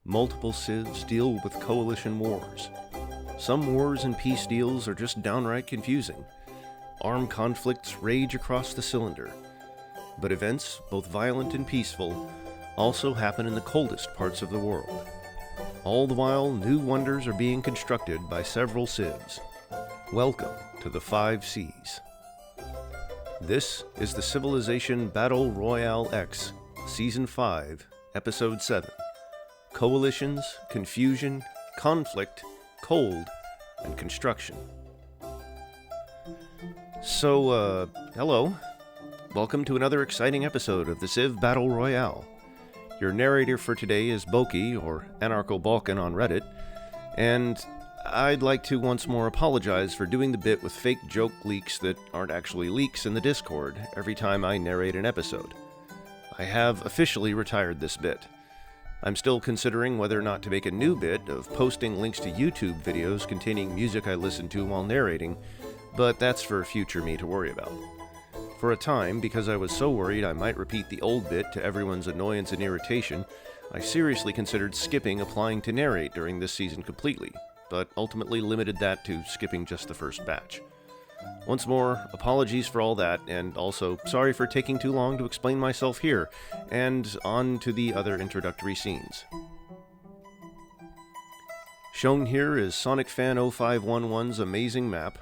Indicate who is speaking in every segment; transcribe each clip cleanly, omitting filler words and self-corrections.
Speaker 1: multiple civs deal with coalition wars. Some wars and peace deals are just downright confusing. Armed conflicts rage across the cylinder. But events, both violent and peaceful, also happen in the coldest parts of the world. All the while, new wonders are being constructed by several civs. Welcome to the 5 Cs. This is the Civilization Battle Royale X, Season 5, Episode 7. Coalitions, Confusion, Conflict, Cold, and Construction. So, hello. Welcome to another exciting episode of the Civ Battle Royale. Your narrator for today is Boki, or Anarcho-Balkan on Reddit, and I'd like to once more apologize for doing the bit with fake joke leaks that aren't actually leaks in the Discord every time I narrate an episode. I have officially retired this bit. I'm still considering whether or not to make a new bit of posting links to YouTube videos containing music I listen to while narrating, but that's for future me to worry about. For a time, because I was so worried I might repeat the old bit to everyone's annoyance and irritation, I seriously considered skipping applying to narrate during this season completely, but ultimately limited that to skipping just the first batch. Once more, apologies for all that, and also sorry for taking too long to explain myself here, and on to the other introductory scenes. Shown here is Sonic Fan 0511's amazing map,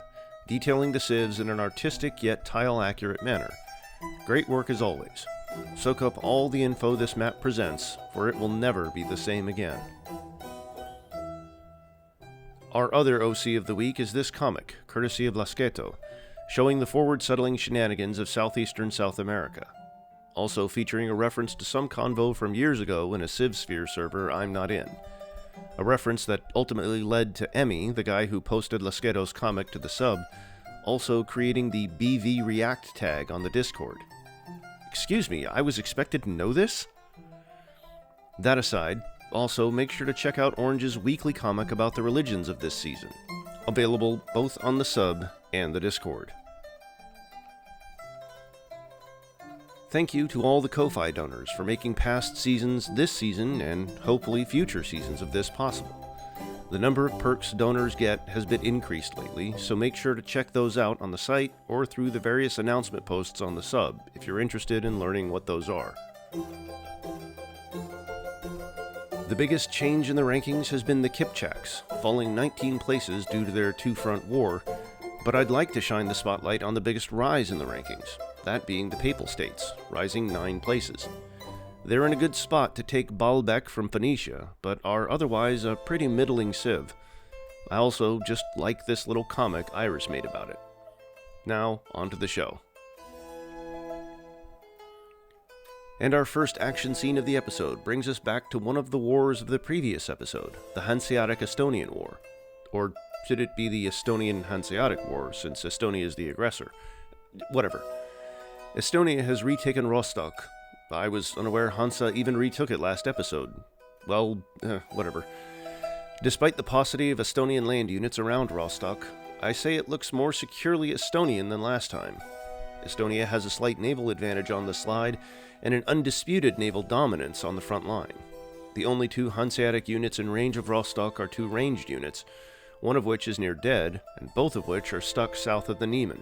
Speaker 1: detailing the civs in an artistic yet tile-accurate manner. Great work as always. Soak up all the info this map presents, for it will never be the same again. Our other OC of the week is this comic, courtesy of Lasketo, showing the forward-settling shenanigans of southeastern South America. Also featuring a reference to some convo from years ago in a CivSphere server I'm not in. A reference that ultimately led to Emmy, the guy who posted Lasketo's comic to the sub, also creating the BV React tag on the Discord. Excuse me, I was expected to know this? That aside, also make sure to check out Orange's weekly comic about the religions of this season, available both on the sub and the Discord. Thank you to all the Ko-Fi donors for making past seasons this season and hopefully future seasons of this possible. The number of perks donors get has been increased lately, so make sure to check those out on the site or through the various announcement posts on the sub if you're interested in learning what those are. The biggest change in the rankings has been the Kipchaks, falling 19 places due to their two-front war, but I'd like to shine the spotlight on the biggest rise in the rankings, that being the Papal States, rising 9 places. They're in a good spot to take Baalbek from Phoenicia, but are otherwise a pretty middling civ. I also just like this little comic Iris made about it. Now, on to the show. And our first action scene of the episode brings us back to one of the wars of the previous episode, the Hanseatic-Estonian War. Or should it be the Estonian-Hanseatic War, since Estonia is the aggressor? Whatever. Estonia has retaken Rostock. I was unaware Hansa even retook it last episode. Well, whatever. Despite the paucity of Estonian land units around Rostock, I say it looks more securely Estonian than last time. Estonia has a slight naval advantage on the slide, and an undisputed naval dominance on the front line. The only 2 Hanseatic units in range of Rostock are 2 ranged units, one of which is near dead, and both of which are stuck south of the Niemen.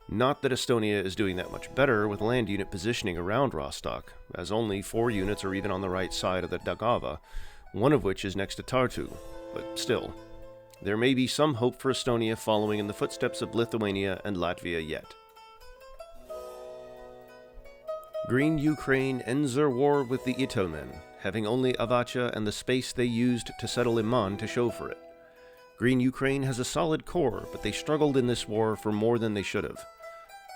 Speaker 1: Not that Estonia is doing that much better with land unit positioning around Rostock, as only 4 units are even on the right side of the Daugava, one of which is next to Tartu, but still. There may be some hope for Estonia following in the footsteps of Lithuania and Latvia yet. Green Ukraine ends their war with the Itelmen, having only Avacha and the space they used to settle Iman to show for it. Green Ukraine has a solid core, but they struggled in this war for more than they should have.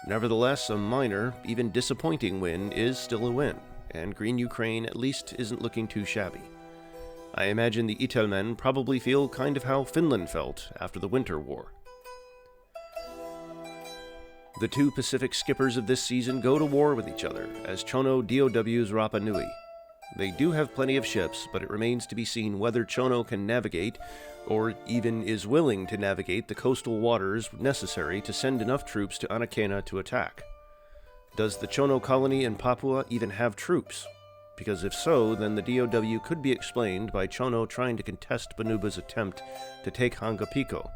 Speaker 1: Nevertheless, a minor, even disappointing win is still a win, and Green Ukraine at least isn't looking too shabby. I imagine the Itelmen probably feel kind of how Finland felt after the Winter War. The 2 Pacific skippers of this season go to war with each other, as Chono DOWs Rapa Nui. They do have plenty of ships, but it remains to be seen whether Chono can navigate, or even is willing to navigate the coastal waters necessary to send enough troops to Anakena to attack. Does the Chono colony in Papua even have troops? because if so, then the DOW could be explained by Chono trying to contest Banuba's attempt to take Hangapiko.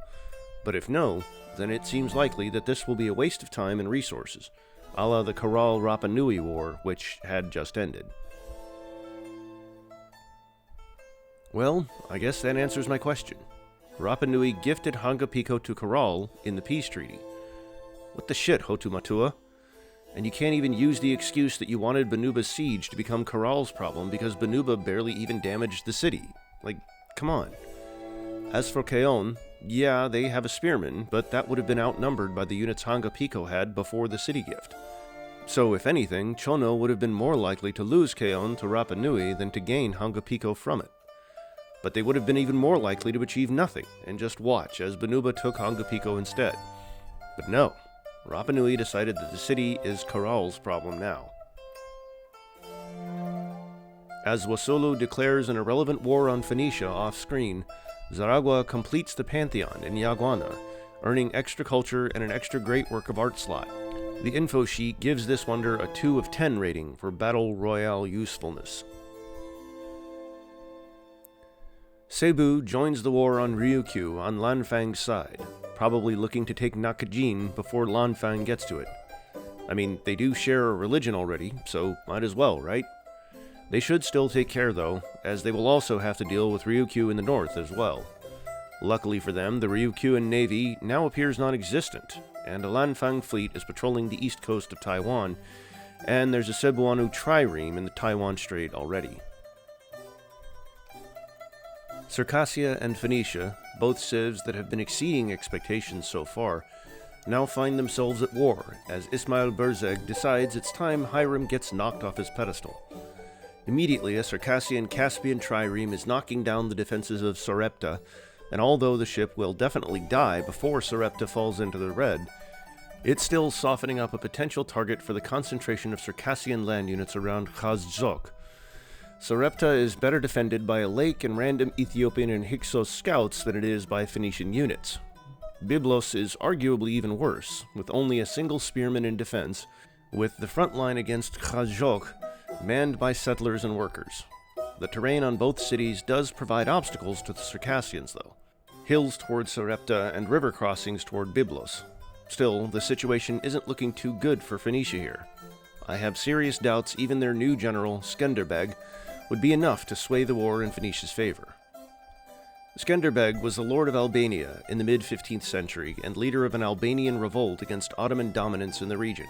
Speaker 1: But if no, then it seems likely that this will be a waste of time and resources, a la the Karal Rapa Nui War, which had just ended. Well, I guess that answers my question. Rapa Nui gifted Hangapiko to Karal in the peace treaty. What the shit, Hotu Matua? And you can't even use the excuse that you wanted Banuba's siege to become Karal's problem because Banuba barely even damaged the city. Like, come on. As for Keon, yeah, they have a spearman, but that would have been outnumbered by the units Hangapiko had before the city gift. So, if anything, Chono would have been more likely to lose Keon to Rapa Nui than to gain Hangapiko from it. But they would have been even more likely to achieve nothing and just watch as Banuba took Hangapiko instead. But no. Rapa Nui decided that the city is Karal's problem now. As Wasolo declares an irrelevant war on Phoenicia off-screen, Zaragua completes the pantheon in Yaguana, earning extra culture and an extra great work of art slot. The info sheet gives this wonder a 2 of 10 rating for Battle Royale usefulness. Seibu joins the war on Ryukyu on Lanfang's side, probably looking to take Nakajin before Lanfang gets to it. I mean, they do share a religion already, so might as well, right? They should still take care, though, as they will also have to deal with Ryukyu in the north as well. Luckily for them, the Ryukyuan navy now appears non-existent, and a Lanfang fleet is patrolling the east coast of Taiwan, and there's a Cebuano trireme in the Taiwan Strait already. Circassia and Phoenicia, both civs that have been exceeding expectations so far, now find themselves at war as Ismail Berzeg decides it's time Hiram gets knocked off his pedestal. Immediately, a Circassian Caspian trireme is knocking down the defenses of Sarepta, and although the ship will definitely die before Sarepta falls into the red, it's still softening up a potential target for the concentration of Circassian land units around Khazjok. Sarepta is better defended by a lake and random Ethiopian and Hyksos scouts than it is by Phoenician units. Byblos is arguably even worse, with only a single spearman in defense, with the front line against Khazjok manned by settlers and workers. The terrain on both cities does provide obstacles to the Circassians, though. Hills toward Sarepta and river crossings toward Byblos. Still, the situation isn't looking too good for Phoenicia here. I have serious doubts even their new general, Skenderbeg, would be enough to sway the war in Phoenicia's favor. Skenderbeg was the lord of Albania in the mid-15th century and leader of an Albanian revolt against Ottoman dominance in the region.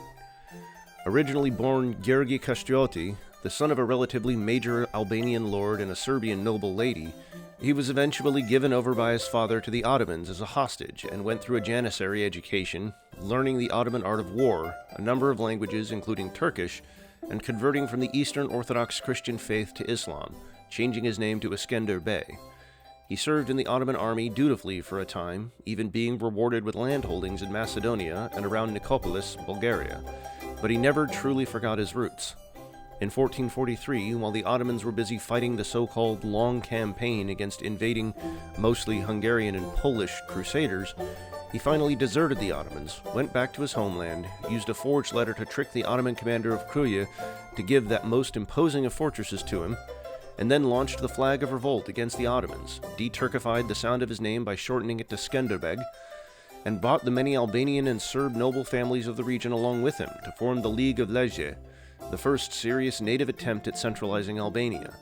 Speaker 1: Originally born Gheorghe Castrioti, the son of a relatively major Albanian lord and a Serbian noble lady, he was eventually given over by his father to the Ottomans as a hostage and went through a janissary education, learning the Ottoman art of war, a number of languages including Turkish, and converting from the Eastern Orthodox Christian faith to Islam, changing his name to Skenderbeg. He served in the Ottoman army dutifully for a time, even being rewarded with landholdings in Macedonia and around Nicopolis, Bulgaria, but he never truly forgot his roots. In 1443, while the Ottomans were busy fighting the so-called Long Campaign against invading, mostly Hungarian and Polish, crusaders, he finally deserted the Ottomans, went back to his homeland, used a forged letter to trick the Ottoman commander of Kruya to give that most imposing of fortresses to him, and then launched the flag of revolt against the Ottomans, de-Turkified the sound of his name by shortening it to Skenderbeg, and brought the many Albanian and Serb noble families of the region along with him to form the League of Legje, the first serious native attempt at centralizing Albania.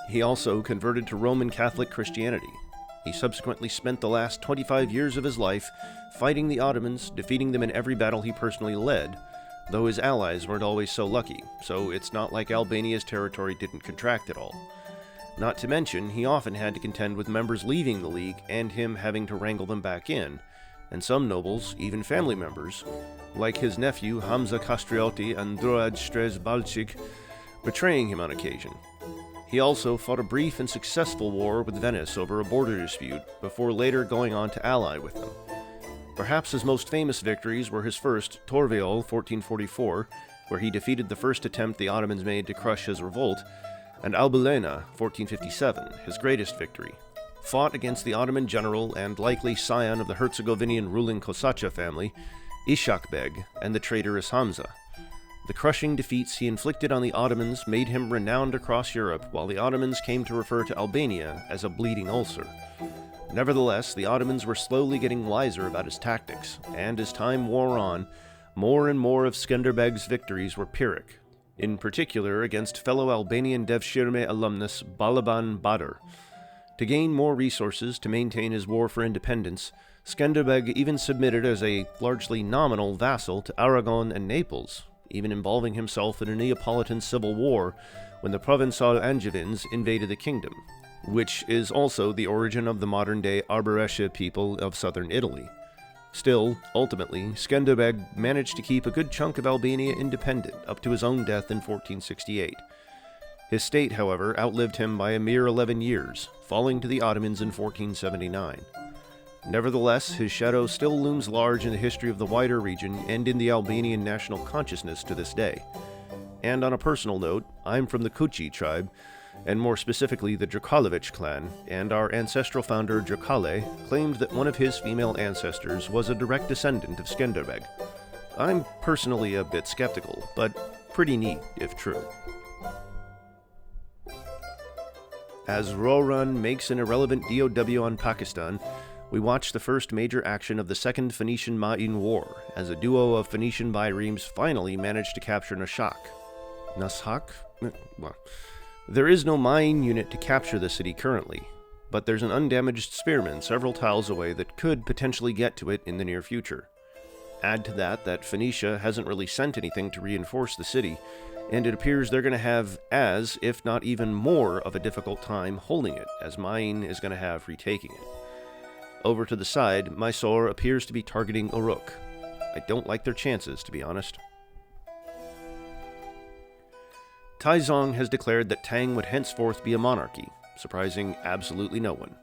Speaker 1: He also converted to Roman Catholic Christianity. He subsequently spent the last 25 years of his life fighting the Ottomans, defeating them in every battle he personally led, though his allies weren't always so lucky, so it's not like Albania's territory didn't contract at all. Not to mention, he often had to contend with members leaving the League and him having to wrangle them back in, and some nobles, even family members, like his nephew Hamza Castrioti and Droad Strez Balchik, betraying him on occasion. He also fought a brief and successful war with Venice over a border dispute, before later going on to ally with them. Perhaps his most famous victories were his first, Torviol, 1444, where he defeated the first attempt the Ottomans made to crush his revolt, and Albulena, 1457, his greatest victory, fought against the Ottoman general and likely scion of the Herzegovinian ruling Kosacha family, Ishak Beg, and the traitorous Hamza. The crushing defeats he inflicted on the Ottomans made him renowned across Europe, while the Ottomans came to refer to Albania as a bleeding ulcer. Nevertheless, the Ottomans were slowly getting wiser about his tactics, and as time wore on, more and more of Skenderbeg's victories were Pyrrhic, in particular against fellow Albanian Devshirme alumnus Balaban Badr. To gain more resources to maintain his war for independence, Skenderbeg even submitted as a largely nominal vassal to Aragon and Naples, even involving himself in a Neapolitan civil war when the Provençal Angevins invaded the kingdom, which is also the origin of the modern-day Arborescia people of southern Italy. Still, ultimately, Skenderbeg managed to keep a good chunk of Albania independent up to his own death in 1468. His state, however, outlived him by a mere 11 years, falling to the Ottomans in 1479. Nevertheless, his shadow still looms large in the history of the wider region and in the Albanian national consciousness to this day. And on a personal note, I'm from the Kuchi tribe, and more specifically the Drakalovic clan, and our ancestral founder Drakale claimed that one of his female ancestors was a direct descendant of Skenderbeg. I'm personally a bit skeptical, but pretty neat if true. As Roran makes an irrelevant DOW on Pakistan, we watch the first major action of the Second Phoenician-Ma'in War, as a duo of Phoenician biremes finally managed to capture Nashak. Nashak? Well, there is no Ma'in unit to capture the city currently, but there's an undamaged spearman several tiles away that could potentially get to it in the near future. Add to that Phoenicia hasn't really sent anything to reinforce the city, and it appears they're going to have as, if not even more, of a difficult time holding it, as Ma'in is going to have retaking it. Over to the side, Mysore appears to be targeting Uruk. I don't like their chances, to be honest. Taizong has declared that Tang would henceforth be a monarchy, surprising absolutely no one.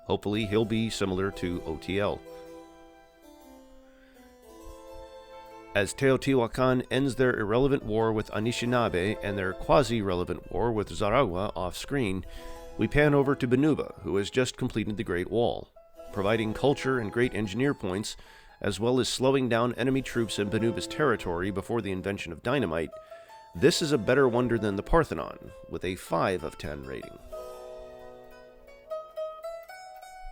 Speaker 1: Hopefully he'll be similar to OTL. As Teotihuacan ends their irrelevant war with Anishinaabe and their quasi-relevant war with Zaragua off-screen, we pan over to Benuba, who has just completed the Great Wall. Providing culture and great engineer points, as well as slowing down enemy troops in Benuba's territory before the invention of dynamite, this is a better wonder than the Parthenon, with a 5 of 10 rating.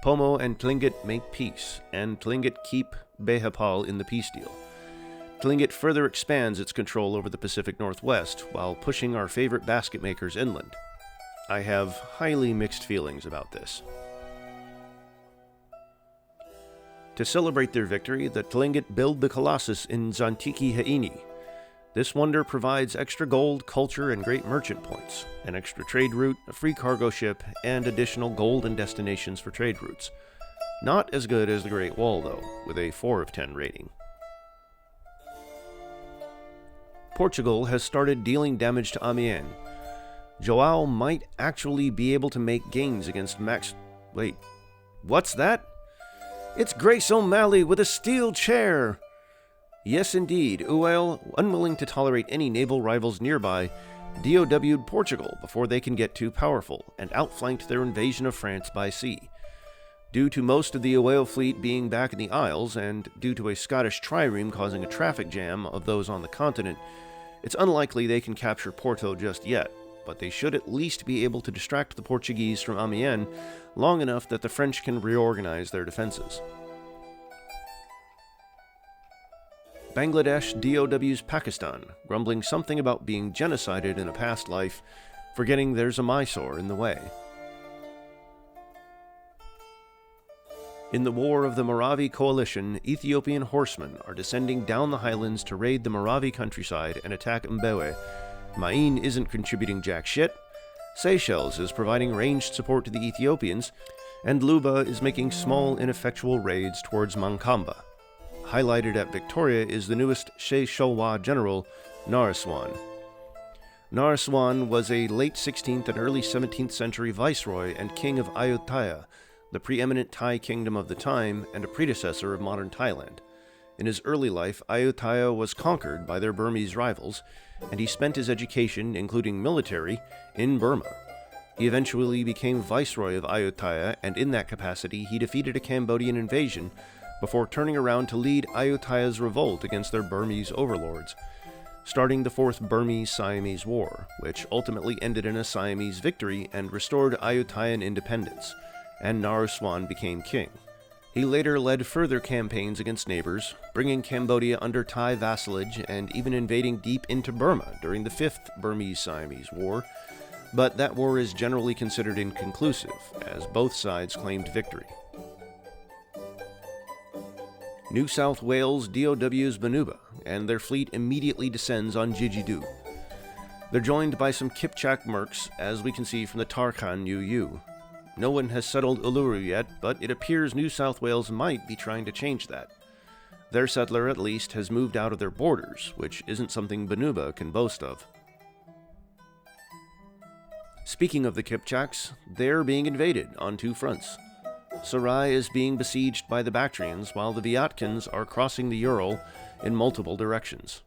Speaker 1: Pomo and Tlingit make peace, and Tlingit keep Behapal in the peace deal. Tlingit further expands its control over the Pacific Northwest, while pushing our favorite basket makers inland. I have highly mixed feelings about this. To celebrate their victory, the Tlingit build the Colossus in Zantiki Haini. This wonder provides extra gold, culture, and great merchant points, an extra trade route, a free cargo ship, and additional gold and destinations for trade routes. Not as good as the Great Wall, though, with a 4 of 10 rating. Portugal has started dealing damage to Amiens. Joao might actually be able to make gains against Wait, what's that? It's Grace O'Malley with a steel chair! Yes, indeed, Uail, unwilling to tolerate any naval rivals nearby, DOW'd Portugal before they can get too powerful, and outflanked their invasion of France by sea. Due to most of the Uail fleet being back in the Isles, and due to a Scottish trireme causing a traffic jam of those on the continent, it's unlikely they can capture Porto just yet, but they should at least be able to distract the Portuguese from Amiens long enough that the French can reorganize their defenses. Bangladesh DOW's Pakistan, grumbling something about being genocided in a past life, forgetting there's a Mysore in the way. In the War of the Maravi Coalition, Ethiopian horsemen are descending down the highlands to raid the Maravi countryside and attack Mbewe. Ma'in isn't contributing jack shit, Seychelles is providing ranged support to the Ethiopians, and Luba is making small, ineffectual raids towards Mankamba. Highlighted at Victoria is the newest Seychellois general, Naresuan. Naresuan was a late 16th and early 17th century viceroy and king of Ayutthaya, the preeminent Thai kingdom of the time and a predecessor of modern Thailand. In his early life, Ayutthaya was conquered by their Burmese rivals, and he spent his education, including military, in Burma. He eventually became viceroy of Ayutthaya, and in that capacity he defeated a Cambodian invasion before turning around to lead Ayutthaya's revolt against their Burmese overlords. starting the Fourth Burmese-Siamese War, which ultimately ended in a Siamese victory and restored Ayutthayan independence, and Naresuan became king. He later led further campaigns against neighbors, bringing Cambodia under Thai vassalage and even invading deep into Burma during the Fifth Burmese-Siamese War, but that war is generally considered inconclusive, as both sides claimed victory. New South Wales DOWs Banuba, and their fleet immediately descends on Jijidu. They're joined by some Kipchak mercs, as we can see from the Tarkhan UU. No one has settled Uluru yet, but it appears New South Wales might be trying to change that. Their settler, at least, has moved out of their borders, which isn't something Banuba can boast of. Speaking of the Kipchaks, they're being invaded on two fronts. Sarai is being besieged by the Bactrians, while the Vyatkins are crossing the Ural in multiple directions.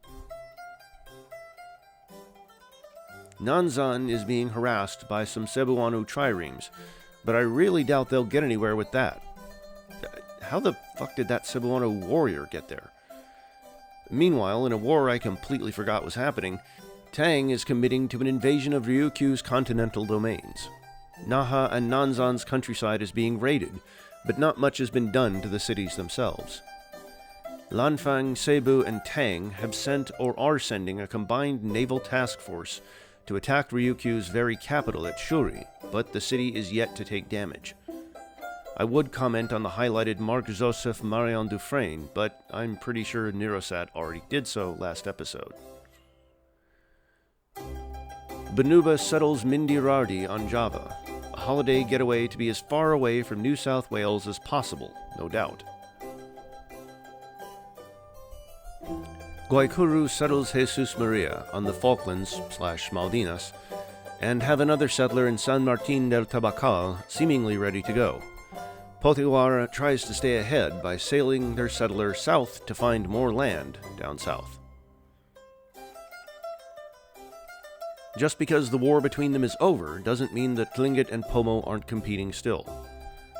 Speaker 1: Nanzan is being harassed by some Cebuano triremes, but I really doubt they'll get anywhere with that. How the fuck did that Cebuano warrior get there? Meanwhile, in a war I completely forgot was happening, Tang is committing to an invasion of Ryukyu's continental domains. Naha and Nanzan's countryside is being raided, but not much has been done to the cities themselves. Lanfang, Cebu, and Tang have sent or are sending a combined naval task force to attack Ryukyu's very capital at Shuri, but the city is yet to take damage. I would comment on the highlighted Marc-Joseph Marion Dufresne, but I'm pretty sure Nirosat already did so last episode. Banuba settles Mindirardi on Java, a holiday getaway to be as far away from New South Wales as possible, no doubt. Guaicuru settles Jesus Maria on the Falklands/Maldinas, and have another settler in San Martin del Tabacal seemingly ready to go. Potiguara tries to stay ahead by sailing their settler south to find more land down south. Just because the war between them is over doesn't mean that Tlingit and Pomo aren't competing still.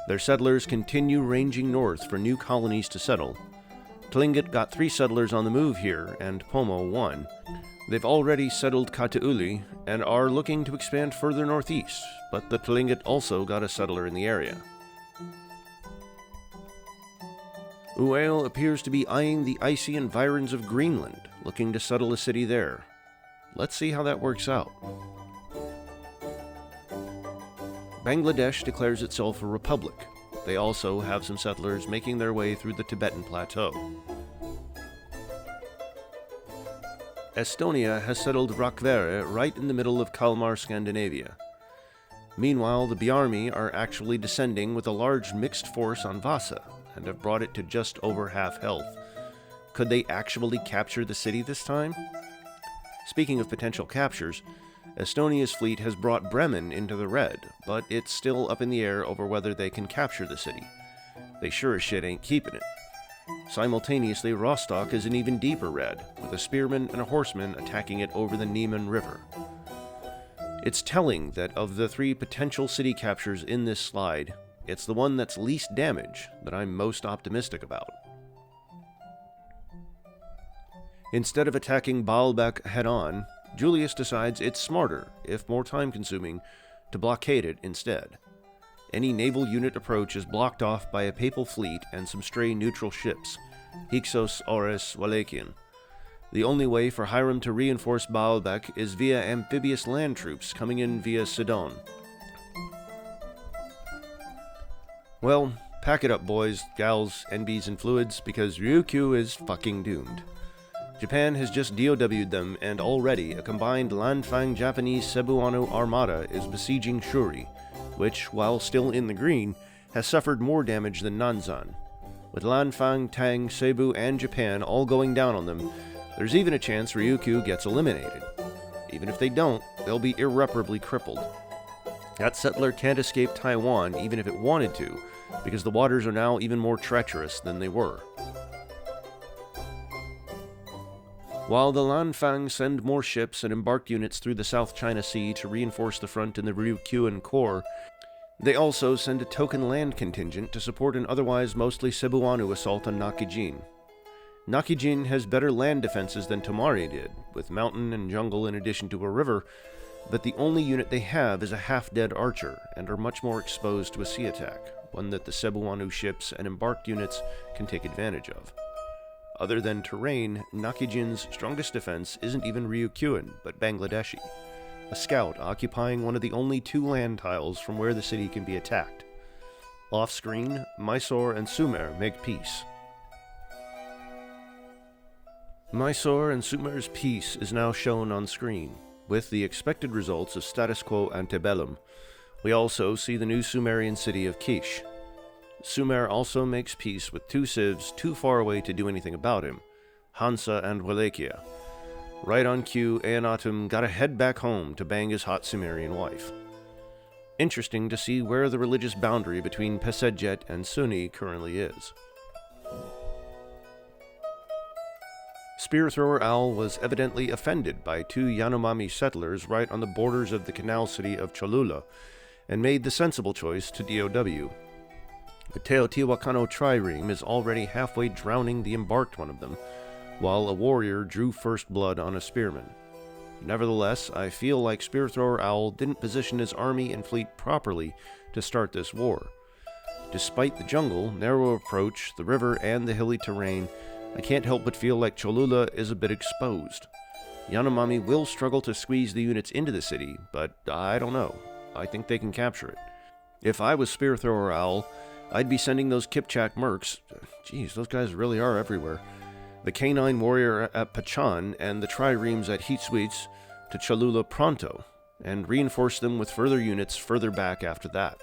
Speaker 1: Their settlers continue ranging north for new colonies to settle. Tlingit got 3 settlers on the move here, and Pomo 1. They've already settled Katauli and are looking to expand further northeast, but the Tlingit also got a settler in the area. Uail appears to be eyeing the icy environs of Greenland, looking to settle a city there. Let's see how that works out. Bangladesh declares itself a republic. They also have some settlers making their way through the Tibetan plateau. Estonia has settled Rakvere right in the middle of Kalmar, Scandinavia. Meanwhile, the Bjarmi are actually descending with a large mixed force on Vasa, and have brought it to just over half health. Could they actually capture the city this time? Speaking of potential captures, Estonia's fleet has brought Bremen into the red, but it's still up in the air over whether they can capture the city. They sure as shit ain't keeping it. Simultaneously, Rostock is in even deeper red, with a spearman and a horseman attacking it over the Niemen River. It's telling that of the 3 potential city captures in this slide, it's the one that's least damage that I'm most optimistic about. Instead of attacking Baalbek head-on, Julius decides it's smarter, if more time-consuming, to blockade it instead. Any naval unit approach is blocked off by a papal fleet and some stray neutral ships, Hyksos, Ores, Walakian. The only way for Hiram to reinforce Baalbek is via amphibious land troops coming in via Sidon. Well, pack it up, boys, gals, NBs, and fluids, because Ryukyu is fucking doomed. Japan has just DOW'd them, and already a combined Lanfang Japanese Cebuano armada is besieging Shuri, which, while still in the green, has suffered more damage than Nanzan. With Lanfang, Tang, Cebu, and Japan all going down on them, there's even a chance Ryukyu gets eliminated. Even if they don't, they'll be irreparably crippled. That settler can't escape Taiwan even if it wanted to, because the waters are now even more treacherous than they were. While the Lanfang send more ships and embarked units through the South China Sea to reinforce the front in the Ryukyuan Corps, they also send a token land contingent to support an otherwise mostly Cebuano assault on Nakijin. Nakijin has better land defenses than Tomari did, with mountain and jungle in addition to a river, but the only unit they have is a half-dead archer, and are much more exposed to a sea attack, one that the Cebuano ships and embarked units can take advantage of. Other than terrain, Nakijin's strongest defense isn't even Ryukyuan, but Bangladeshi, a scout occupying one of the only 2 land tiles from where the city can be attacked. Off-screen, Mysore and Sumer make peace. Mysore and Sumer's peace is now shown on screen, with the expected results of status quo antebellum. We also see the new Sumerian city of Kish. Sumer also makes peace with 2 civs too far away to do anything about him, Hansa and Wallachia. Right on cue, Eonatum gotta head back home to bang his hot Sumerian wife. Interesting to see where the religious boundary between Pesedjet and Sunni currently is. Spear Thrower Owl was evidently offended by 2 Yanomami settlers right on the borders of the canal city of Cholula, and made the sensible choice to DOW. The Teotihuacano trireme is already halfway drowning the embarked one of them, while a warrior drew first blood on a spearman. Nevertheless, I feel like Spear Thrower Owl didn't position his army and fleet properly to start this war. Despite the jungle, narrow approach, the river, and the hilly terrain, I can't help but feel like Cholula is a bit exposed. Yanomami will struggle to squeeze the units into the city, but I don't know. I think they can capture it. If I was Spear Thrower Owl, I'd be sending those Kipchak mercs, geez, those guys really are everywhere, the Canine Warrior at Pachan and the Triremes at Hitswitz to Cholula pronto, and reinforce them with further units further back after that.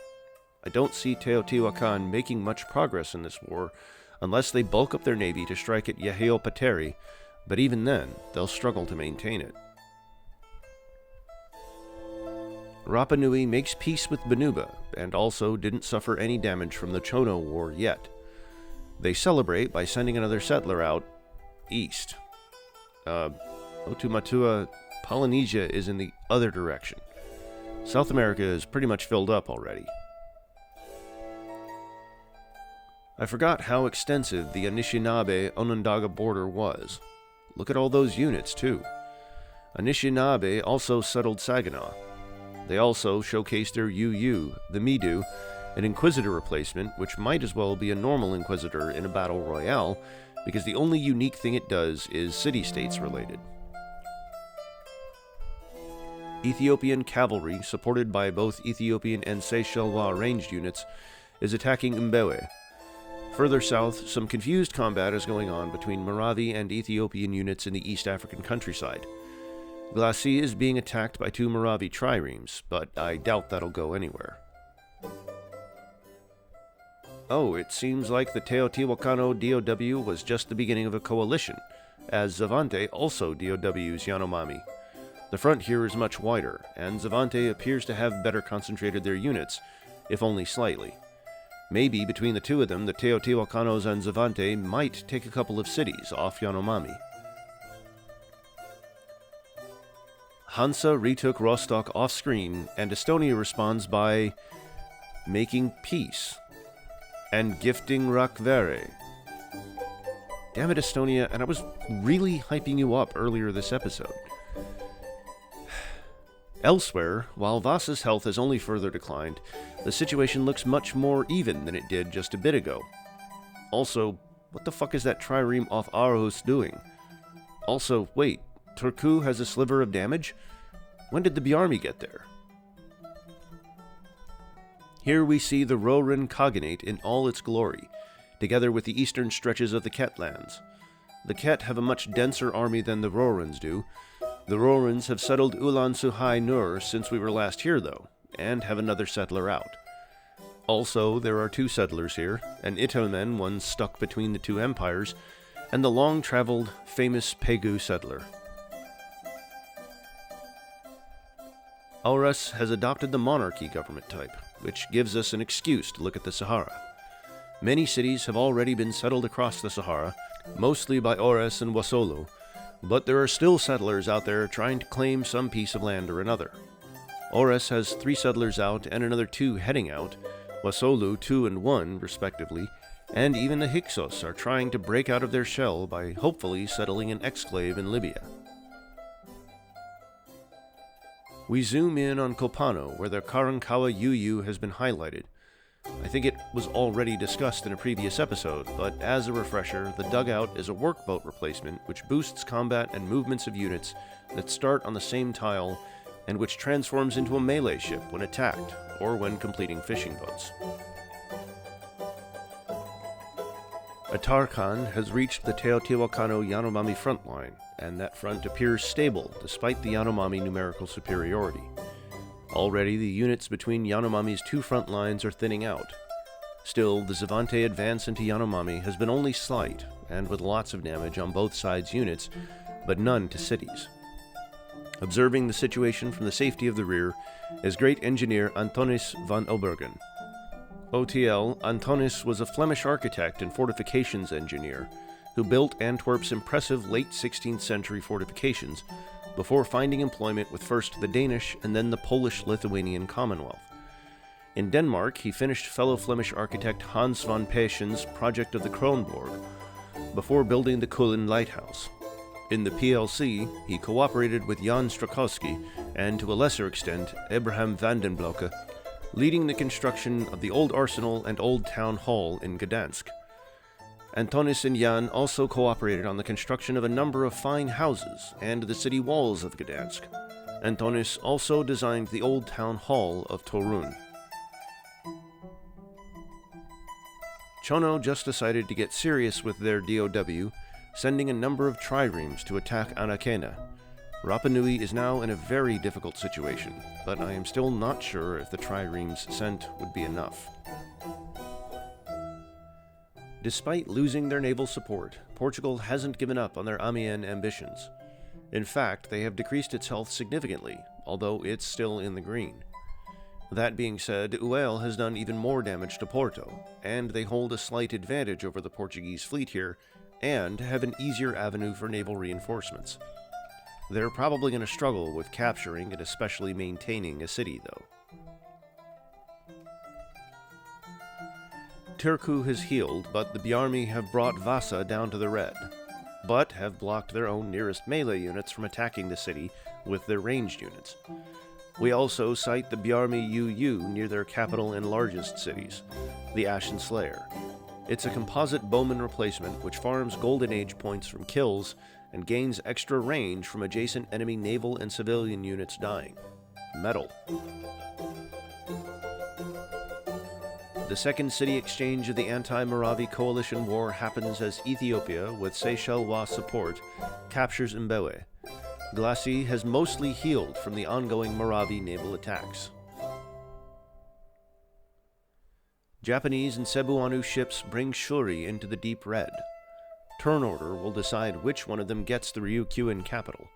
Speaker 1: I don't see Teotihuacan making much progress in this war, unless they bulk up their navy to strike at Yeheopateri, but even then, they'll struggle to maintain it. Rapa Nui makes peace with Banuba, and also didn't suffer any damage from the Chono War yet. They celebrate by sending another settler out east. Otumatua, Polynesia is in the other direction. South America is pretty much filled up already. I forgot how extensive the Anishinaabe-Onondaga border was. Look at all those units, too. Anishinaabe also settled Saginaw. They also showcased their UU, the Midu, an Inquisitor replacement, which might as well be a normal Inquisitor in a battle royale, because the only unique thing it does is city-states related. Ethiopian cavalry, supported by both Ethiopian and Seychellois ranged units, is attacking Mbewe. Further south, some confused combat is going on between Moravi and Ethiopian units in the East African countryside. Glacis is being attacked by 2 Moravi triremes, but I doubt that'll go anywhere. Oh, it seems like the Teotihuacano DOW was just the beginning of a coalition, as Zavante also DOWs Yanomami. The front here is much wider, and Zavante appears to have better concentrated their units, if only slightly. Maybe between the 2 of them, the Teotihuacanos and Zavante might take a couple of cities off Yanomami. Hansa retook Rostock off-screen, and Estonia responds by making peace and gifting Rakvere. Damn it, Estonia, and I was really hyping you up earlier this episode. Elsewhere, while Vasa's health has only further declined, the situation looks much more even than it did just a bit ago. Also, what the fuck is that trireme off Aarhus doing? Also, wait, Turku has a sliver of damage? When did the Bjarmi get there? Here we see the Roran Khaganate in all its glory, together with the eastern stretches of the Ket lands. The Ket have a much denser army than the Rorans do. The Rorans have settled Ulan Suhai Nur since we were last here, though, and have another settler out. Also, there are 2 settlers here, an Itelmen, one stuck between the 2 empires, and the long-traveled, famous Pegu settler. Auras has adopted the monarchy government type, which gives us an excuse to look at the Sahara. Many cities have already been settled across the Sahara, mostly by Ores and Wasolo, but there are still settlers out there trying to claim some piece of land or another. Ores has 3 settlers out and another 2 heading out, Wasolu 2 and 1, respectively, And even the Hyksos are trying to break out of their shell by hopefully settling an exclave in Libya. We zoom in on Kopano, where the Karankawa UU has been highlighted. I think it was already discussed in a previous episode, but as a refresher, the dugout is a workboat replacement which boosts combat and movements of units that start on the same tile and which transforms into a melee ship when attacked or when completing fishing boats. Atarkan has reached the Teotihuacano Yanomami front line, and that front appears stable despite the Yanomami numerical superiority. Already the units between Yanomami's two front lines are thinning out. Still, the Zavante advance into Yanomami has been only slight, and with lots of damage on both sides' units, but none to cities. Observing the situation from the safety of the rear is great engineer Anthonis von Obbergen. OTL, Anthonis was a Flemish architect and fortifications engineer who built Antwerp's impressive late 16th century fortifications before finding employment with first the Danish and then the Polish-Lithuanian Commonwealth. In Denmark, he finished fellow Flemish architect Hans van Peeschen's project of the Kronborg before building the Kullen lighthouse. In the PLC, he cooperated with Jan Strakowski and, to a lesser extent, Abraham van den Blokke, leading the construction of the Old Arsenal and Old Town Hall in Gdansk. Anthonis and Jan also cooperated on the construction of a number of fine houses and the city walls of Gdansk. Anthonis also designed the Old Town Hall of Torun. Chono just decided to get serious with their DOW, sending a number of triremes to attack Anakena. Rapa Nui is now in a very difficult situation, but I am still not sure if the triremes sent would be enough. Despite losing their naval support, Portugal hasn't given up on their Amiens ambitions. In fact, they have decreased its health significantly, although it's still in the green. That being said, Uel has done even more damage to Porto, and they hold a slight advantage over the Portuguese fleet here, and have an easier avenue for naval reinforcements. They're probably going to struggle with capturing and especially maintaining a city, though. Turku has healed, but the Bjarmi have brought Vasa down to the red, but have blocked their own nearest melee units from attacking the city with their ranged units. We also sight the Bjarmi UU near their capital and largest cities, the Ashen Slayer. It's a composite bowman replacement which farms Golden Age points from kills and gains extra range from adjacent enemy naval and civilian units dying. Metal. The second city exchange of the anti-Moravi coalition war happens as Ethiopia, with Seychelles support, captures Mbewe. Glacis has mostly healed from the ongoing Moravi naval attacks. Japanese and Cebuano ships bring Shuri into the deep red. Turn order will decide which one of them gets the Ryukyuan capital.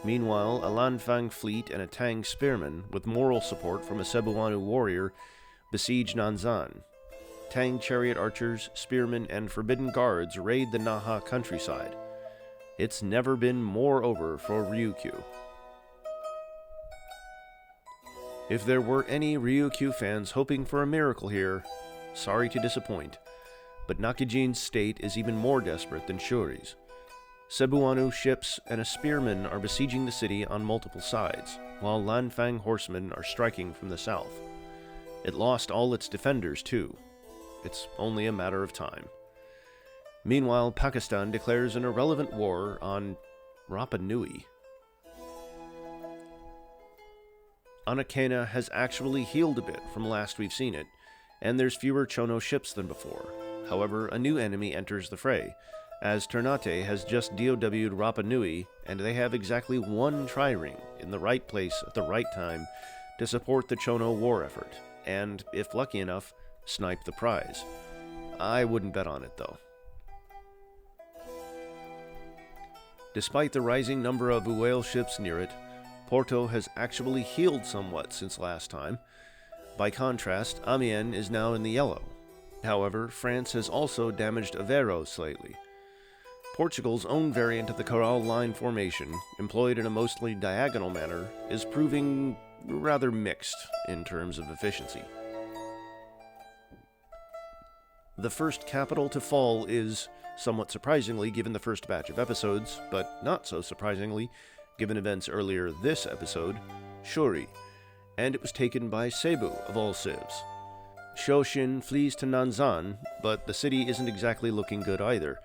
Speaker 1: Meanwhile, a Lanfang fleet and a Tang spearman, with moral support from a Cebuano warrior, besiege Nanzan. Tang chariot archers, spearmen, and forbidden guards raid the Naha countryside. It's never been more over for Ryukyu. If there were any Ryukyu fans hoping for a miracle here, sorry to disappoint, but Nakijin's state is even more desperate than Shuri's. Cebuano ships and a spearman are besieging the city on multiple sides, while Lanfang horsemen are striking from the south. It lost all its defenders, too. It's only a matter of time. Meanwhile, Pakistan declares an irrelevant war on Rapa Nui. Anakena has actually healed a bit from last we've seen it, and there's fewer Chono ships than before. However, a new enemy enters the fray, as Ternate has just DOW'd Rapa Nui, and they have exactly one trireme in the right place at the right time to support the Chono war effort, and, if lucky enough, snipe the prize. I wouldn't bet on it, though. Despite the rising number of Uel ships near it, Porto has actually healed somewhat since last time. By contrast, Amiens is now in the yellow. However, France has also damaged Aveiro slightly. Portugal's own variant of the Corral line formation, employed in a mostly diagonal manner, is proving rather mixed in terms of efficiency. The first capital to fall is, somewhat surprisingly given the first batch of episodes, but not so surprisingly given events earlier this episode, Shuri, and it was taken by Cebu, of all civs. Shoshin flees to Nanzan, but the city isn't exactly looking good either.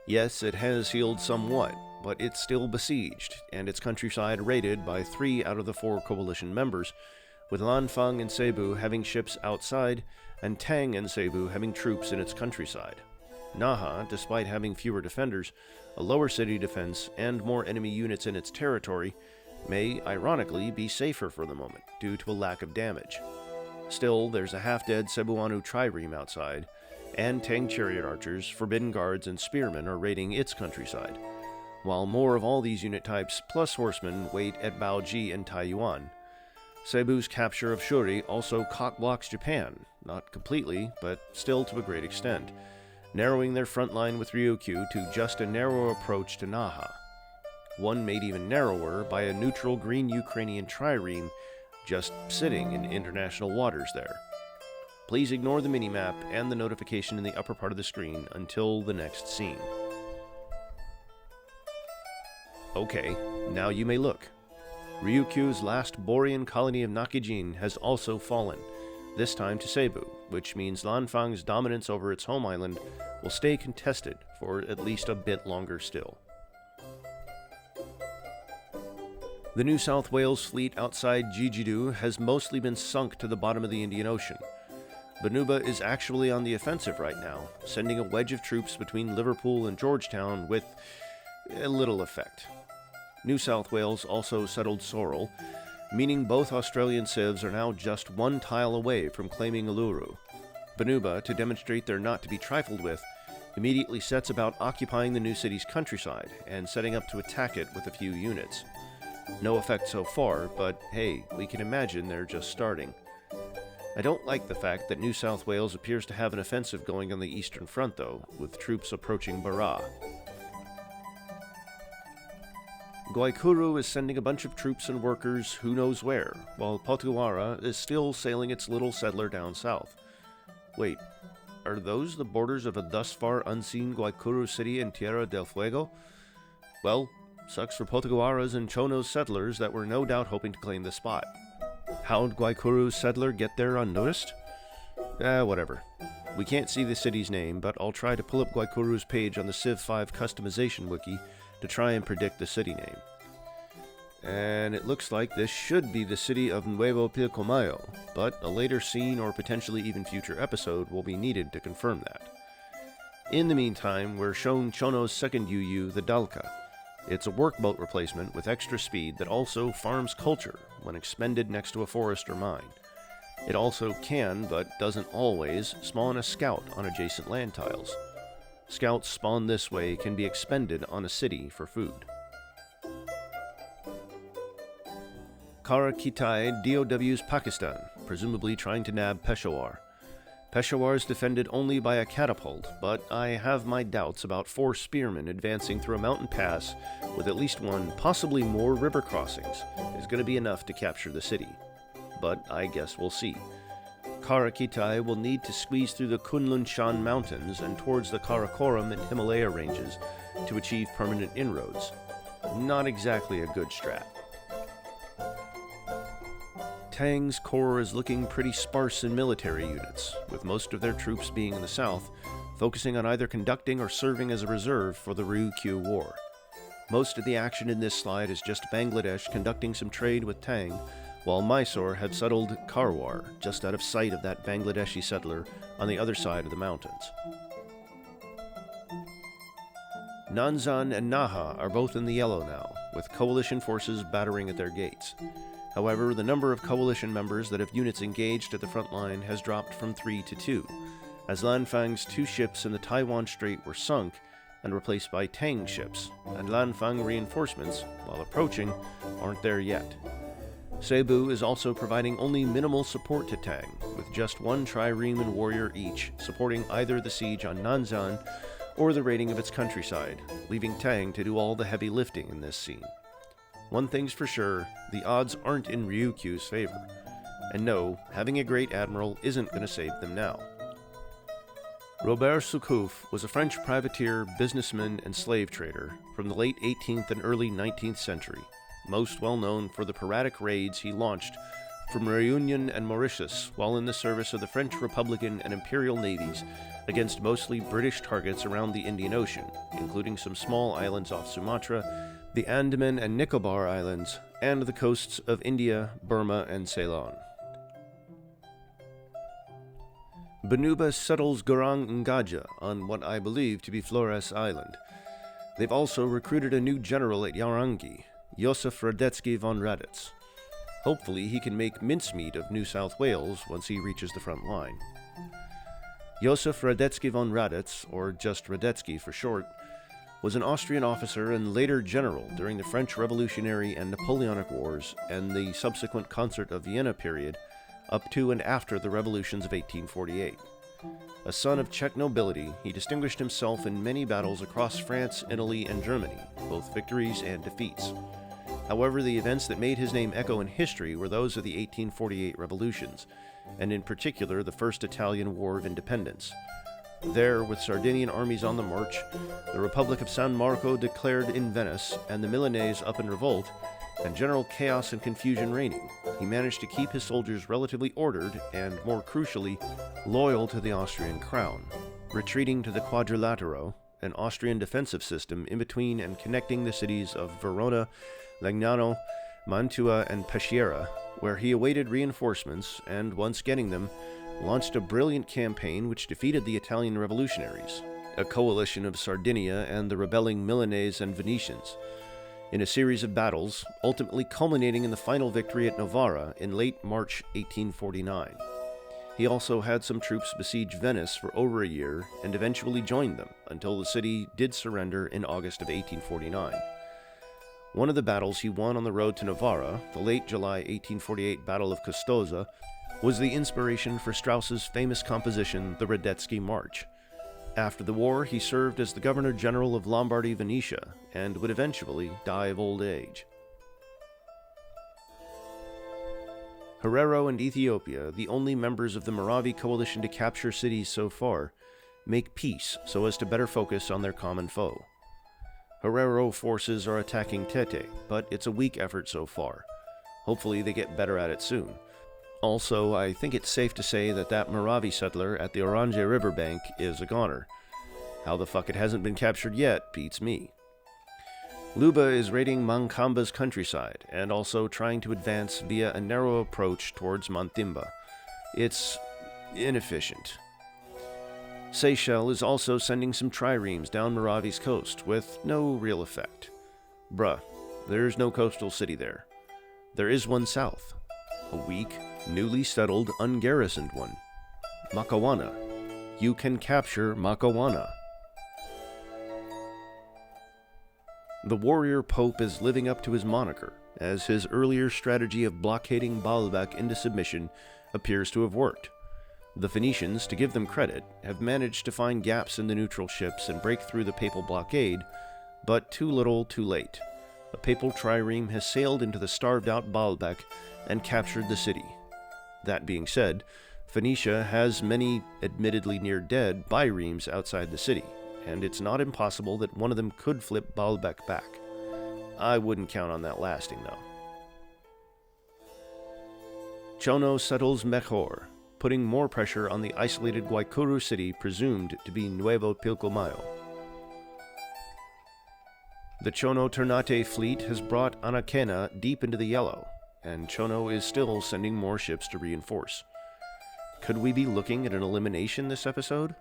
Speaker 1: Yes, it has healed somewhat, but it's still besieged, and its countryside raided by 3 out of the 4 coalition members, with Lanfang and Cebu having ships outside, and Tang and Cebu having troops in its countryside. Naha, despite having fewer defenders, a lower city defense, and more enemy units in its territory, may, ironically, be safer for the moment, due to a lack of damage. Still, there's a half-dead Cebuano trireme outside, and Tang chariot archers, forbidden guards, and spearmen are raiding its countryside, while more of all these unit types plus horsemen wait at Baoji and Taiyuan. Cebu's capture of Shuri also cock-blocks Japan, not completely, but still to a great extent, narrowing their front line with Ryukyu to just a narrow approach to Naha. One made even narrower by a neutral green Ukrainian trireme just sitting in international waters there. Please ignore the minimap and the notification in the upper part of the screen until the next scene. Okay, now you may look. Ryukyu's last Borean colony of Nakijin has also fallen, this time to Cebu, which means Lanfang's dominance over its home island will stay contested for at least a bit longer still. The New South Wales fleet outside Jeju-do has mostly been sunk to the bottom of the Indian Ocean. Banuba is actually on the offensive right now, sending a wedge of troops between Liverpool and Georgetown with a little effect. New South Wales also settled Sorel, meaning both Australian civs are now just 1 tile away from claiming Uluru. Banuba, to demonstrate they're not to be trifled with, immediately sets about occupying the new city's countryside and setting up to attack it with a few units. No effect so far, but hey, we can imagine they're just starting. I don't like the fact that New South Wales appears to have an offensive going on the Eastern Front, though, with troops approaching Barra. Guaikuru is sending a bunch of troops and workers who knows where, while Potiguara is still sailing its little settler down south. Wait, are those the borders of a thus far unseen Guaikuru city in Tierra del Fuego? Well, sucks for Potiguara's and Chono's settlers that were no doubt hoping to claim the spot. How'd Guaikuru's settler get there unnoticed? Whatever. We can't see the city's name, but I'll try to pull up Guaikuru's page on the Civ 5 customization wiki to try and predict the city name. And it looks like this should be the city of Nuevo Pilcomayo, but a later scene or potentially even future episode will be needed to confirm that. In the meantime, we're shown Chono's second UU, the Dalka. It's a workboat replacement with extra speed that also farms culture when expended next to a forest or mine. It also can, but doesn't always, spawn a scout on adjacent land tiles. Scouts spawned this way can be expended on a city for food. Karakitai DOW's Pakistan, presumably trying to nab Peshawar. Peshawar is defended only by a catapult, but I have my doubts about 4 spearmen advancing through a mountain pass with at least 1, possibly more river crossings is going to be enough to capture the city. But I guess we'll see. Karakitai will need to squeeze through the Kunlun Shan Mountains and towards the Karakoram and Himalaya ranges to achieve permanent inroads. Not exactly a good strat. Tang's corps is looking pretty sparse in military units, with most of their troops being in the south, focusing on either conducting or serving as a reserve for the Ryukyu War. Most of the action in this slide is just Bangladesh conducting some trade with Tang, while Mysore had settled Karwar, just out of sight of that Bangladeshi settler on the other side of the mountains. Nanzan and Naha are both in the yellow now, with coalition forces battering at their gates. However, the number of coalition members that have units engaged at the front line has dropped from 3 to 2, as Lanfang's 2 ships in the Taiwan Strait were sunk and replaced by Tang ships, and Lanfang reinforcements, while approaching, aren't there yet. Cebu is also providing only minimal support to Tang, with just 1 trireme and warrior each supporting either the siege on Nanzan or the raiding of its countryside, leaving Tang to do all the heavy lifting in this scene. One thing's for sure, the odds aren't in Ryukyu's favor. And no, having a great admiral isn't going to save them now. Robert Surcouf was a French privateer, businessman, and slave trader from the late 18th and early 19th century, most well known for the piratic raids he launched from Réunion and Mauritius while in the service of the French Republican and Imperial navies against mostly British targets around the Indian Ocean, including some small islands off Sumatra, the Andaman and Nicobar Islands, and the coasts of India, Burma, and Ceylon. Banuba settles Gorang Ngaja on what I believe to be Flores Island. They've also recruited a new general at Yarangi, Josef Radetzky von Radetz. Hopefully he can make mincemeat of New South Wales once he reaches the front line. Josef Radetzky von Radetz, or just Radetzky for short, was an Austrian officer and later general during the French Revolutionary and Napoleonic Wars and the subsequent Concert of Vienna period, up to and after the revolutions of 1848. A son of Czech nobility, he distinguished himself in many battles across France, Italy, and Germany, both victories and defeats. However, the events that made his name echo in history were those of the 1848 revolutions, and in particular the First Italian War of Independence. There, with Sardinian armies on the march, the Republic of San Marco declared in Venice, and the Milanese up in revolt, and general chaos and confusion reigning, he managed to keep his soldiers relatively ordered and, more crucially, loyal to the Austrian crown, retreating to the Quadrilatero, an Austrian defensive system in between and connecting the cities of Verona, Legnano, Mantua, and Peschiera, where he awaited reinforcements and, once getting them, launched a brilliant campaign which defeated the Italian revolutionaries, a coalition of Sardinia and the rebelling Milanese and Venetians, in a series of battles, ultimately culminating in the final victory at Novara in late March 1849. He also had some troops besiege Venice for over a year and eventually joined them until the city did surrender in August of 1849. One of the battles he won on the road to Novara, the late July 1848 Battle of Custoza, was the inspiration for Strauss's famous composition, the Radetzky March. After the war, he served as the Governor-General of Lombardy, Venetia, and would eventually die of old age. Herero and Ethiopia, the only members of the Moravi coalition to capture cities so far, make peace so as to better focus on their common foe. Herero forces are attacking Tete, but it's a weak effort so far. Hopefully they get better at it soon. Also, I think it's safe to say that Moravi settler at the Orange riverbank is a goner. How the fuck it hasn't been captured yet beats me. Luba is raiding Mankamba's countryside and also trying to advance via a narrow approach towards Mantimba. It's inefficient. Seychelles is also sending some triremes down Moravi's coast with no real effect. Bruh, there's no coastal city there. There is one south. A weak, newly settled, ungarrisoned one. Makawana. You can capture Makawana. The warrior pope is living up to his moniker, as his earlier strategy of blockading Baalbek into submission appears to have worked. The Phoenicians, to give them credit, have managed to find gaps in the neutral ships and break through the papal blockade, but too little, too late. A papal trireme has sailed into the starved-out Baalbek and captured the city. That being said, Phoenicia has many, admittedly near-dead, biremes outside the city, and it's not impossible that one of them could flip Baalbek back. I wouldn't count on that lasting, though. Chono settles Mejor, putting more pressure on the isolated Guaycuru city presumed to be Nuevo Pilcomayo. The Chono Ternate fleet has brought Anaquena deep into the yellow, and Chono is still sending more ships to reinforce. Could we be looking at an elimination this episode?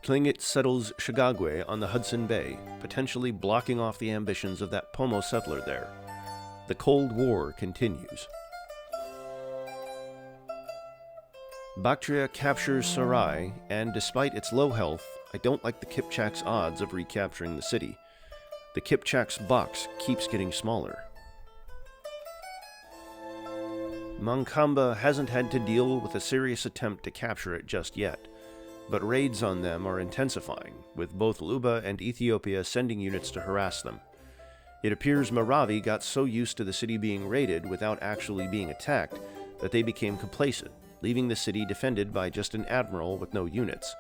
Speaker 1: Tlingit settles Chagagwe on the Hudson Bay, potentially blocking off the ambitions of that Pomo settler there. The Cold War continues. Bactria captures Sarai, and despite its low health, I don't like the Kipchak's odds of recapturing the city. The Kipchak's box keeps getting smaller. Mankamba hasn't had to deal with a serious attempt to capture it just yet, but raids on them are intensifying, with both Luba and Ethiopia sending units to harass them. It appears Moravi got so used to the city being raided without actually being attacked that they became complacent, leaving the city defended by just an admiral with no units,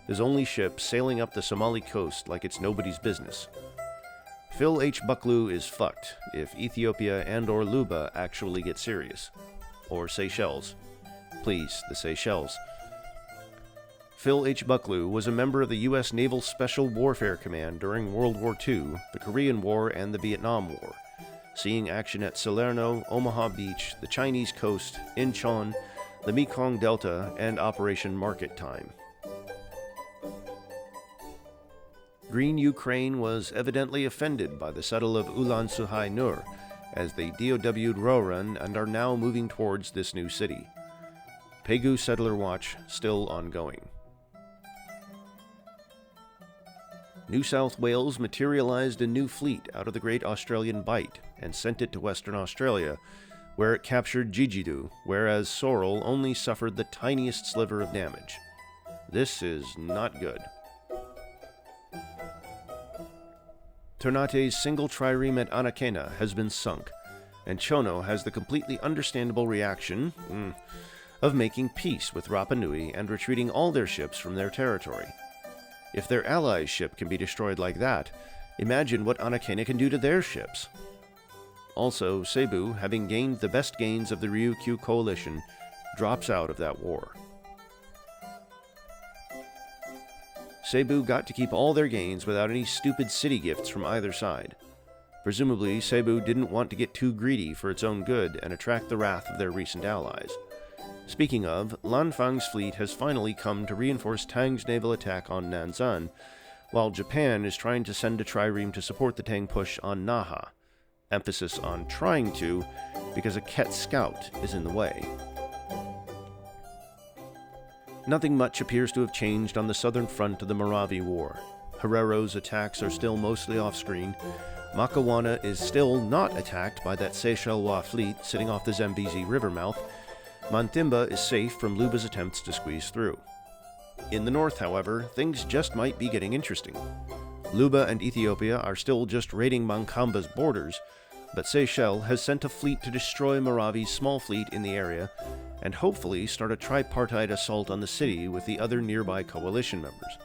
Speaker 1: his only ship sailing up the Somali coast like it's nobody's business. Phil H. Bucklew is fucked if Ethiopia and or Luba actually get serious. Or Seychelles. Please, the Seychelles. Phil H. Bucklew was a member of the U.S. Naval Special Warfare Command during World War II, the Korean War, and the Vietnam War, seeing action at Salerno, Omaha Beach, the Chinese coast, Incheon, the Mekong Delta, and Operation Market Time. Green Ukraine was evidently offended by the settle of Ulan Suhai Nur, as they DOW'd Roran and are now moving towards this new city. Pegu Settler Watch still ongoing. New South Wales materialized a new fleet out of the Great Australian Bight and sent it to Western Australia, where it captured Djidjidu, whereas Sorel only suffered the tiniest sliver of damage. This is not good. Ternate's single trireme at Anakena has been sunk, and Chono has the completely understandable reaction of making peace with Rapa Nui and retreating all their ships from their territory. If their allies' ship can be destroyed like that, imagine what Anakena can do to their ships. Also, Cebu, having gained the best gains of the Ryukyu coalition, drops out of that war. Cebu got to keep all their gains without any stupid city gifts from either side. Presumably, Cebu didn't want to get too greedy for its own good and attract the wrath of their recent allies. Speaking of, Lan Fang's fleet has finally come to reinforce Tang's naval attack on Nanzan, while Japan is trying to send a trireme to support the Tang push on Naha. Emphasis on trying to, because a Ket scout is in the way. Nothing much appears to have changed on the southern front of the Moravi War. Herero's attacks are still mostly off-screen. Makawana is still not attacked by that Seychellois fleet sitting off the Zambezi River mouth. Mantimba is safe from Luba's attempts to squeeze through. In the north, however, things just might be getting interesting. Luba and Ethiopia are still just raiding Mankamba's borders, but Seychelles has sent a fleet to destroy Moravi's small fleet in the area and hopefully start a tripartite assault on the city with the other nearby coalition members.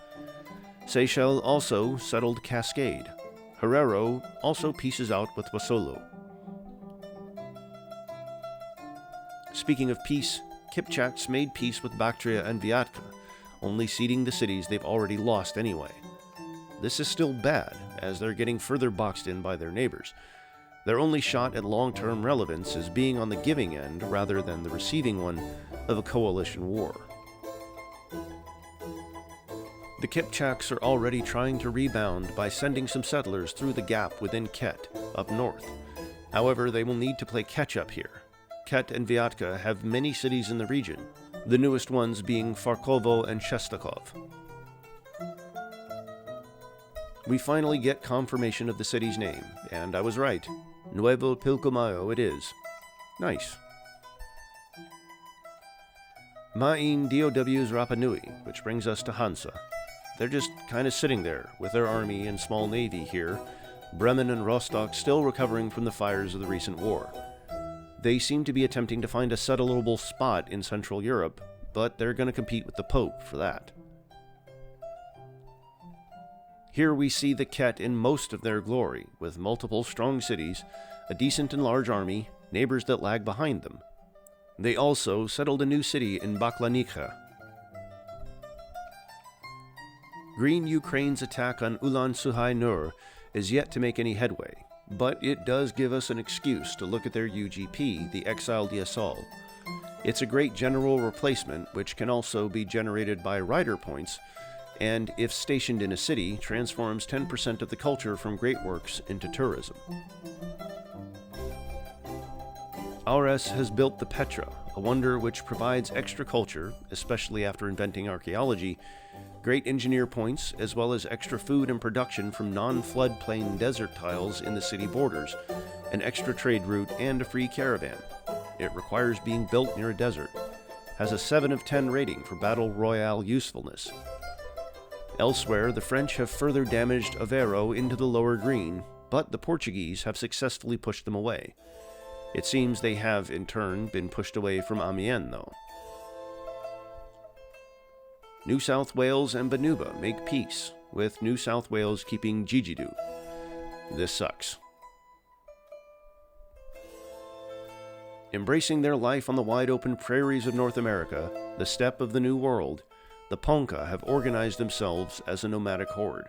Speaker 1: Seychelles also settled Cascade. Herero also pieces out with Wasolo. Speaking of peace, Kipchaks made peace with Bactria and Viatka, only ceding the cities they've already lost anyway. This is still bad, as they're getting further boxed in by their neighbors. Their only shot at long-term relevance is being on the giving end rather than the receiving one of a coalition war. The Kipchaks are already trying to rebound by sending some settlers through the gap within Ket, up north. However, they will need to play catch-up here. Ket and Viatka have many cities in the region, the newest ones being Farkovo and Shestakov. We finally get confirmation of the city's name, and I was right. Nuevo Pilcomayo it is. Nice. Ma'in DOW's Rapa Nui, which brings us to Hansa. They're just kind of sitting there, with their army and small navy here, Bremen and Rostock still recovering from the fires of the recent war. They seem to be attempting to find a settlable spot in Central Europe, but they're going to compete with the Pope for that. Here we see the Ket in most of their glory, with multiple strong cities, a decent and large army, neighbors that lag behind them. They also settled a new city in Baklanika. Green Ukraine's attack on Ulan Suhai Nur is yet to make any headway, but it does give us an excuse to look at their UGP, the Exile d'Assol. It's a great general replacement, which can also be generated by rider points, and if stationed in a city, transforms 10% of the culture from great works into tourism. Aures has built the Petra, a wonder which provides extra culture, especially after inventing archaeology, great engineer points, as well as extra food and production from non-floodplain desert tiles in the city borders, an extra trade route, and a free caravan. It requires being built near a desert. Has a 7 of 10 rating for Battle Royale usefulness. Elsewhere, the French have further damaged Aveiro into the lower green, but the Portuguese have successfully pushed them away. It seems they have, in turn, been pushed away from Amiens, though. New South Wales and Banuba make peace, with New South Wales keeping Jijidu. This sucks. Embracing their life on the wide-open prairies of North America, the steppe of the New World, the Ponca have organized themselves as a nomadic horde.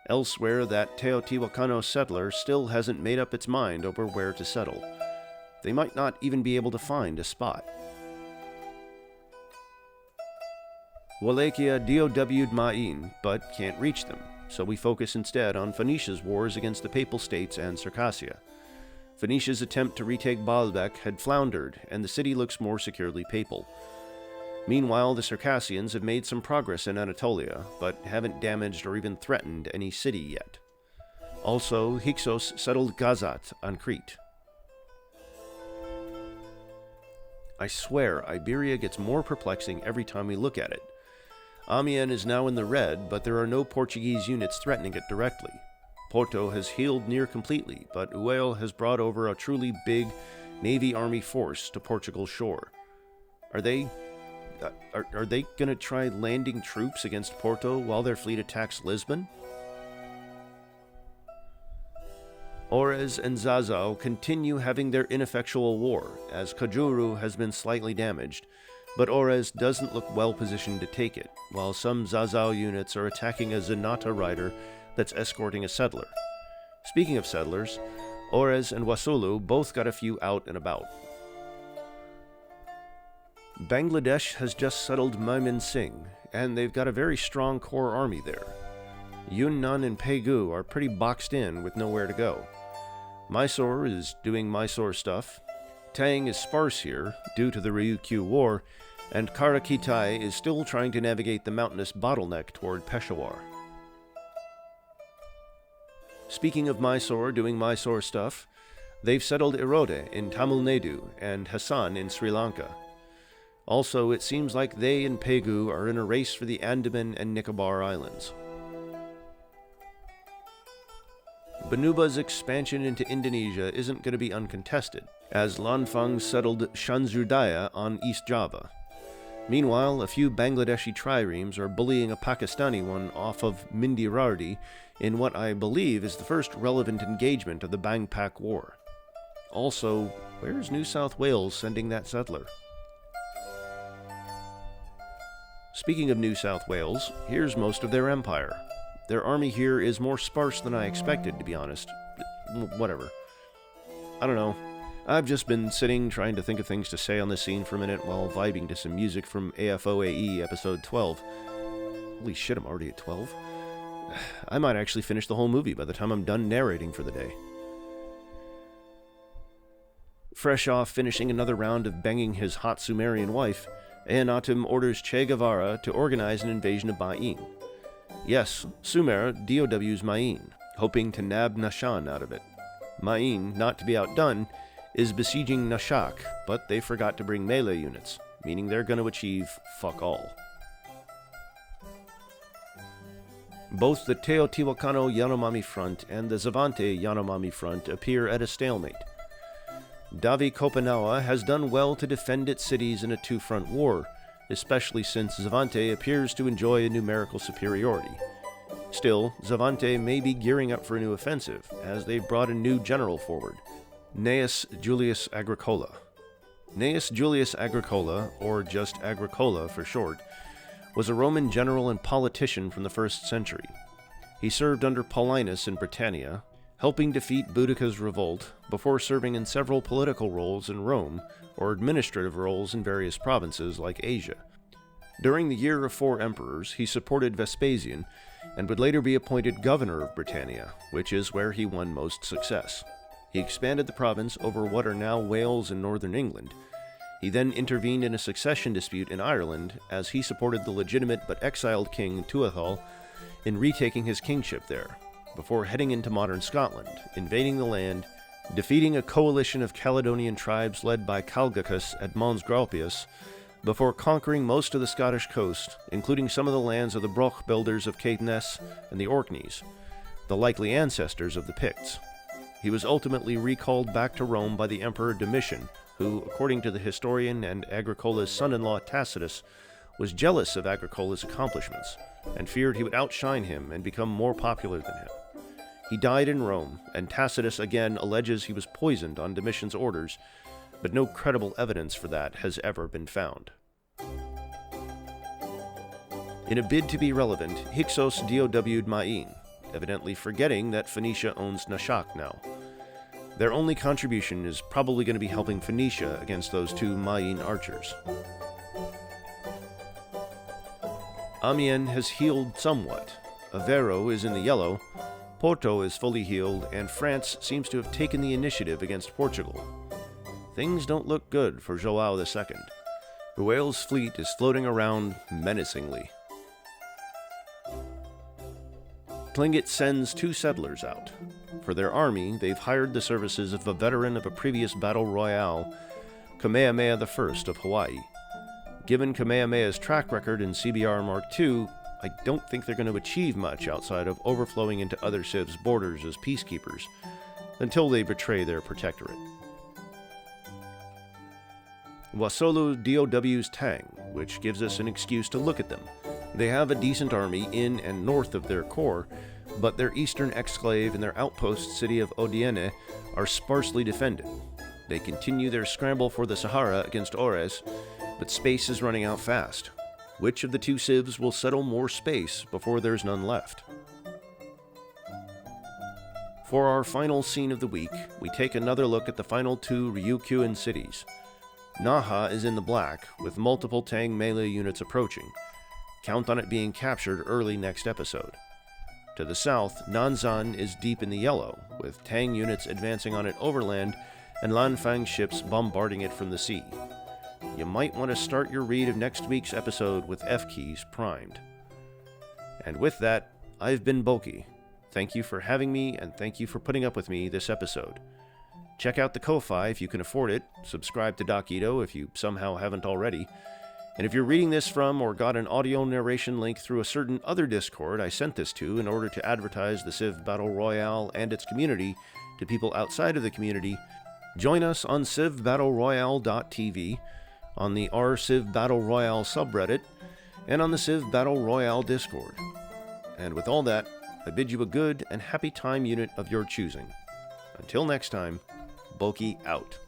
Speaker 1: Elsewhere, that Teotihuacano settler still hasn't made up its mind over where to settle. They might not even be able to find a spot. Wallachia DOW'd Ma'in, but can't reach them, so we focus instead on Phoenicia's wars against the Papal States and Circassia. Phoenicia's attempt to retake Baalbek had floundered, and the city looks more securely papal. Meanwhile, the Circassians have made some progress in Anatolia, but haven't damaged or even threatened any city yet. Also, Hyksos settled Gazat on Crete. I swear, Iberia gets more perplexing every time we look at it. Amiens is now in the red, but there are no Portuguese units threatening it directly. Porto has healed near completely, but Uele has brought over a truly big Navy-Army force to Portugal's shore. Are they going to try landing troops against Porto while their fleet attacks Lisbon? Ores and Zazao continue having their ineffectual war, as Kajuru has been slightly damaged, but Ores doesn't look well positioned to take it, while some Zazao units are attacking a Zenata rider that's escorting a settler. Speaking of settlers, Ores and Wasulu both got a few out and about. Bangladesh has just settled Mymensingh, and they've got a very strong core army there. Yunnan and Pegu are pretty boxed in with nowhere to go. Mysore is doing Mysore stuff, Tang is sparse here due to the Ryukyu War, and Karakitai is still trying to navigate the mountainous bottleneck toward Peshawar. Speaking of Mysore doing Mysore stuff, they've settled Erode in Tamil Nadu and Hassan in Sri Lanka. Also, it seems like they and Pegu are in a race for the Andaman and Nicobar Islands. Banuba's expansion into Indonesia isn't going to be uncontested, as Lanfang settled Shanzurdaya on East Java. Meanwhile, a few Bangladeshi triremes are bullying a Pakistani one off of Mindirardi in what I believe is the first relevant engagement of the Bang Pak War. Also, where's New South Wales sending that settler? Speaking of New South Wales, here's most of their empire. Their army here is more sparse than I expected, to be honest. Whatever. I don't know. I've just been sitting trying to think of things to say on this scene for a minute while vibing to some music from AFOAE episode 12. Holy shit, I'm already at 12? I might actually finish the whole movie by the time I'm done narrating for the day. Fresh off finishing another round of banging his hot Sumerian wife, Eanatum orders Che Guevara to organize an invasion of Ma'in. Yes, Sumer DOW's Ma'in, hoping to nab Nashan out of it. Ma'in, not to be outdone, is besieging Nashak, but they forgot to bring melee units, meaning they're going to achieve fuck all. Both the Teotihuacano Yanomami front and the Zavante Yanomami front appear at a stalemate. Davi Kopanawa has done well to defend its cities in a two-front war, especially since Zavante appears to enjoy a numerical superiority. Still, Zavante may be gearing up for a new offensive, as they've brought a new general forward, Gnaeus Julius Agricola. Gnaeus Julius Agricola, or just Agricola for short, was a Roman general and politician from the 1st century. He served under Paulinus in Britannia, helping defeat Boudica's revolt, before serving in several political roles in Rome, or administrative roles in various provinces like Asia. During the Year of 4 Emperors, he supported Vespasian, and would later be appointed governor of Britannia, which is where he won most success. He expanded the province over what are now Wales and northern England. He then intervened in a succession dispute in Ireland, as he supported the legitimate but exiled king Tuathal in retaking his kingship there, before heading into modern Scotland, invading the land, defeating a coalition of Caledonian tribes led by Calgacus at Mons Graupius, before conquering most of the Scottish coast, including some of the lands of the Broch builders of Caithness and the Orkneys, the likely ancestors of the Picts. He was ultimately recalled back to Rome by the Emperor Domitian, who, according to the historian and Agricola's son-in-law Tacitus, was jealous of Agricola's accomplishments, and feared he would outshine him and become more popular than him. He died in Rome, and Tacitus again alleges he was poisoned on Domitian's orders, but no credible evidence for that has ever been found. In a bid to be relevant, Hyksos DOW'd Main, evidently forgetting that Phoenicia owns Nashak now. Their only contribution is probably going to be helping Phoenicia against those two Main archers. Amiens has healed somewhat. Aveiro is in the yellow, Porto is fully healed, and France seems to have taken the initiative against Portugal. Things don't look good for Joao II. Royale's fleet is floating around menacingly. Tlingit sends 2 settlers out. For their army, they've hired the services of a veteran of a previous battle royale, Kamehameha I of Hawaii. Given Kamehameha's track record in CBR Mark II, I don't think they're going to achieve much outside of overflowing into other civs' borders as peacekeepers, until they betray their protectorate. Wasolu DOW's Tang, which gives us an excuse to look at them. They have a decent army in and north of their core, but their eastern exclave and their outpost city of Odiene are sparsely defended. They continue their scramble for the Sahara against Ores, but space is running out fast. Which of the 2 civs will settle more space before there's none left? For our final scene of the week, we take another look at the final 2 Ryukyuan cities. Naha is in the black, with multiple Tang melee units approaching. Count on it being captured early next episode. To the south, Nanzan is deep in the yellow, with Tang units advancing on it overland and Lanfang ships bombarding it from the sea. You might want to start your read of next week's episode with F keys primed. And with that, I've been Bulky. Thank you for having me, and thank you for putting up with me this episode. Check out the Ko-Fi if you can afford it, subscribe to Doc Ito if you somehow haven't already, and if you're reading this from or got an audio narration link through a certain other Discord I sent this to in order to advertise the Civ Battle Royale and its community to people outside of the community, join us on civbattleroyale.tv, on the r/Civ Battle Royale subreddit, and on the Civ Battle Royale Discord. And with all that, I bid you a good and happy time unit of your choosing. Until next time, Bulky out.